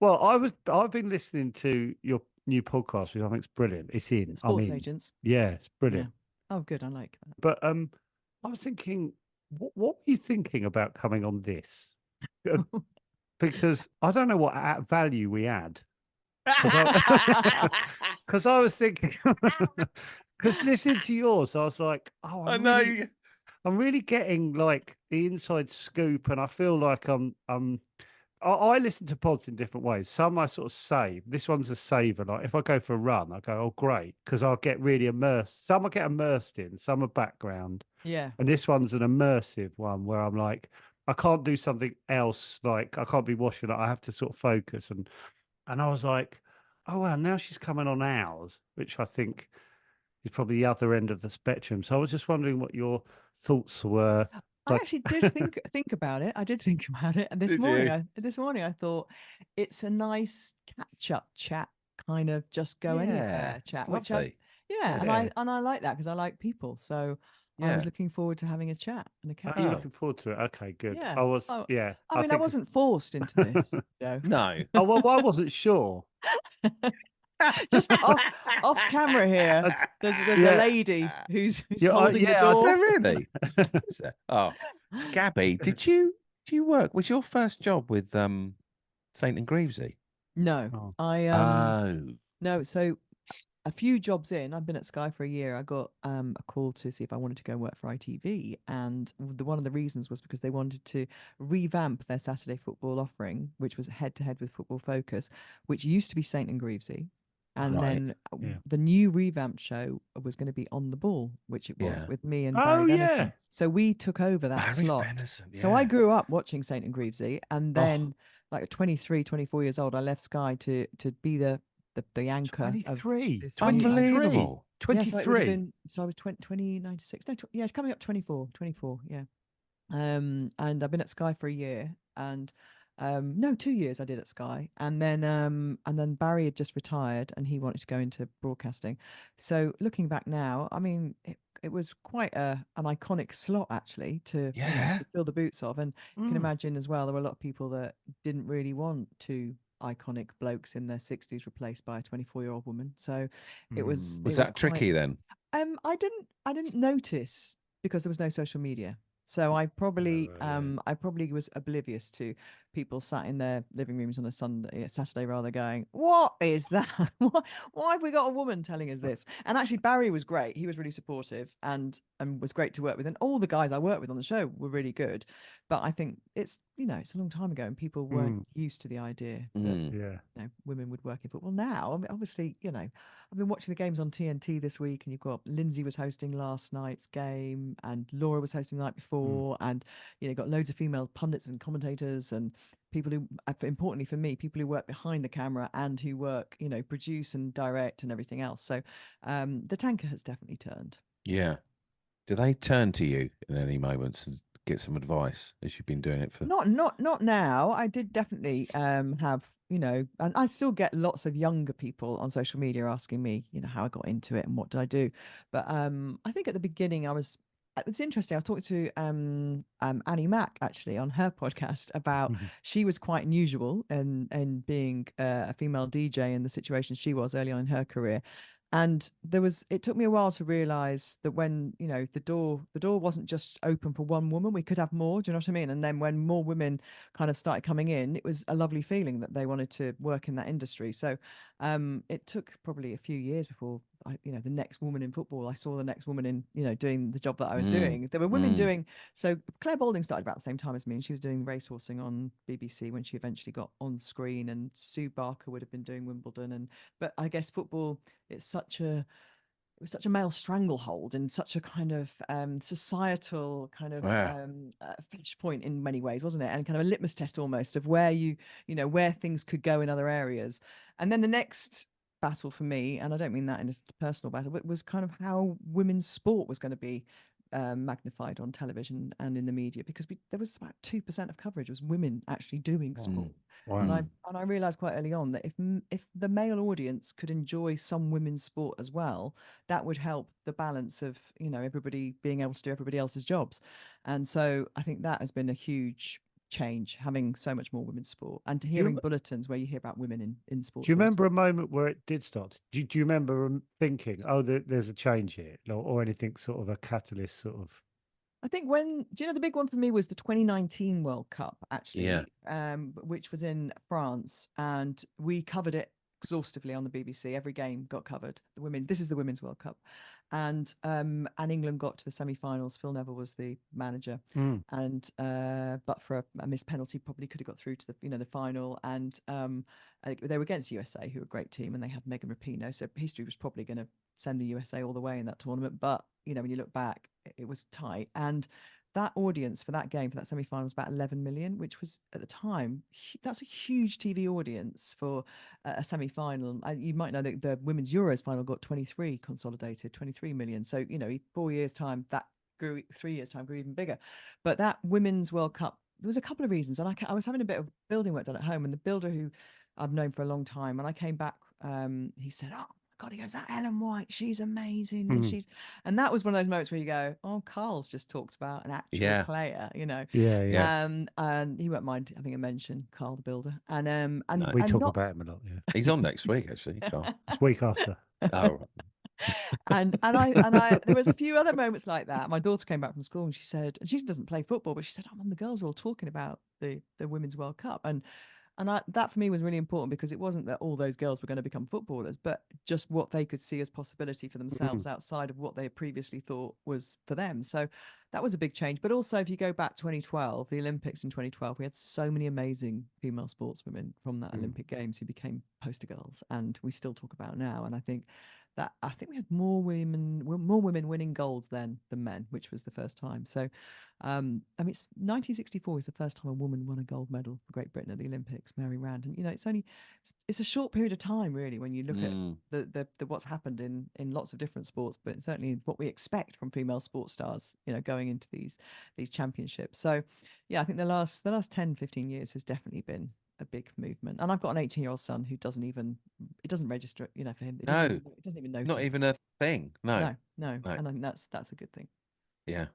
Well, I've been listening to your new podcast, which I think is brilliant. It's in. I'm Sports in. agents. Yeah, it's Yeah. brilliant. Oh, good. I like that. But I was thinking, what were you thinking about coming on this? Uh, Because I don't know what value we add. Because because I was thinking, because listening to yours, I was like, oh, I know. I'm really getting like the inside scoop, and I feel like I listen to pods in different ways. Some I sort of save. This one's a saver. Like if I go for a run, I go, oh, great, because I'll get really immersed. Some I get immersed in, some are background. Yeah. And this one's an immersive one where I'm like, I can't do something else. Like I can't be washing it. I have to sort of focus. And I was like, oh, wow, now she's coming on ours, which I think is probably the other end of the spectrum. So I was just wondering what your thoughts were. I Like, actually did think about it. I did think about it. And this Did morning, you? I thought it's a nice catch-up chat, kind of just go Yeah, anywhere it's chat, which I lovely. yeah, yeah. and I like that because I like people. So I Yeah. was looking forward to having a chat and a Are you catch up. Oh, looking forward to it? Okay, good. Yeah. I was, Oh, yeah, I I mean, I think. wasn't forced into this, no. Oh, well, I wasn't sure. Just off camera here. Uh, There's a yeah, lady who's yeah, holding the yeah. Is door. there really? Is there? Oh, Gabby, do you work? Was your first job with Saint and Grevesy? No, Oh, I Oh, no. So a few jobs in, I've been at Sky for a year. I got a call to see if I wanted to go and work for ITV, and one of the reasons was because they wanted to revamp their Saturday football offering, which was head to head with Football Focus, which used to be Saint and Grevesy. And right. then yeah. the new revamped show was going to be On the Ball, which it was Yeah. with me and Oh, Barry yeah. Venison. So we took over that Barry slot. Venison, So I yeah. grew up watching Saint and Grevesy, and Oh, then like 23, 24 years old, I left Sky to be the anchor of 23, this new. 23, unbelievable. Yeah, so it would have 23. been, so I was 2096. No, yeah, coming up 24. Yeah. And I've been at Sky for a year, and no, 2 years I did at Sky, and then Barry had just retired and he wanted to go into broadcasting. So looking back now, I mean, it was quite an iconic slot actually to, Yeah. to fill the boots of. And you can Mm. imagine as well, there were a lot of people that didn't really want two iconic blokes in their 60s replaced by a 24-year-old woman. So it was Mm. Was it was that quite tricky then? I didn't notice because there was no social media. So I probably was oblivious to people sat in their living rooms on a Saturday rather, going, "What is that? Why have we got a woman telling us this?" And actually, Barry was great. He was really supportive and was great to work with. And all the guys I worked with on the show were really good. But I think it's a long time ago, and people weren't Mm. used to the idea that Mm. Yeah. women would work in football. Now, I mean, obviously, I've been watching the games on TNT this week, and you've got Lindsay was hosting last night's game, and Laura was hosting the night Mm. before, and you've got loads of female pundits and commentators, and people who, importantly for me, people who work behind the camera and who work, produce and direct and everything else. So, the tanker has definitely turned. Yeah. Do they turn to you in any moments and get some advice as you've been doing it for? Not now. I did definitely have, and I still get lots of younger people on social media asking me, how I got into it and what did I do. But I think at the beginning it's interesting. I was talking to Annie Mack actually on her podcast about she was quite unusual and being a female DJ in the situation she was early on in her career. And it took me a while to realize that when, the door wasn't just open for one woman, we could have more. Do you know what I mean? And then when more women kind of started coming in, it was a lovely feeling that they wanted to work in that industry. So it took probably a few years before the next woman in football. I saw the next woman in, doing the job that I was Mm. doing. There were women Mm. doing. So Claire Balding started about the same time as me, and she was doing racehorsing on BBC when she eventually got on screen. And Sue Barker would have been doing Wimbledon. But I guess football, it's such a it was such a male stranglehold and such a kind of societal kind of Yeah. flashpoint in many ways, wasn't it? And kind of a litmus test almost of where where things could go in other areas. And then the next battle for me, and I don't mean that in a personal battle, but was kind of how women's sport was going to be magnified on television and in the media, because there was about 2% of coverage was women actually doing sport. Mm. Wow. Mm. And I realized quite early on that if the male audience could enjoy some women's sport as well, that would help the balance of everybody being able to do everybody else's jobs. And so I think that has been a huge change, having so much more women's sport, and Do you, hearing rem- bulletins where you hear about women in sport. do you for remember instance. a moment where it did start? Do you remember thinking, oh, there's a change here, or anything sort of a catalyst sort of? I think when, do you know, the big one for me was the 2019 World Cup, Yeah. actually, which was in France, and we covered it exhaustively on the BBC. Every game got covered. This is the Women's World Cup, and England got to the semi-finals. Phil Neville was the manager, Mm, and but for a missed penalty, probably could have got through to the final. And they were against USA, who were a great team, and they had Megan Rapinoe, so history was probably going to send the USA all the way in that tournament. But when you look back, it was tight. And that audience for that game, for that semi-final, was about 11 million, which was at the time, that's a huge TV audience for a semi-final. You might know that the Women's Euros final got 23 consolidated, 23 million. So, 4 years' time, that grew, 3 years' time grew even bigger. But that Women's World Cup, there was a couple of reasons. And I was having a bit of building work done at home, and the builder who I've known for a long time, when I came back, he said, "Oh, God," he goes, "that Ellen White, she's amazing." mm, And that was one of those moments where you go, "Oh, Carl's just talked about an actual Yeah. player," yeah, yeah. Yeah. And he won't mind having a mention, Carl the builder. And No. We and talk not about him a lot. Yeah, He's on next week, actually, Carl. it's week after. Oh, and I there was a few other moments like that. My daughter came back from school and she said, and she doesn't play football, but she said, "Oh, Mum, the girls are all talking about the Women's World Cup." And that for me was really important, because it wasn't that all those girls were going to become footballers, but just what they could see as possibility for Mm, themselves outside of what they had previously thought was for them. So that was a big change. But also, if you go back 2012, the Olympics in 2012, we had so many amazing female sportswomen from that mm, Olympic Games who became poster girls, and we still talk about now. And I think we had more women winning golds then than men, which was the first time. So I mean, it's 1964 is the first time a woman won a gold medal for Great Britain at the Olympics, Mary Rand. And it's a short period of time, really, when you look at the what's happened in lots of different sports, but certainly what we expect from female sports stars, going into these championships. So yeah, I think the last 10, 15 years has definitely been a big movement. And I've got an 18-year-old son who it doesn't register, for him. no, It doesn't even not notice. even a thing. No, No. no. And I think that's a good thing. Yeah.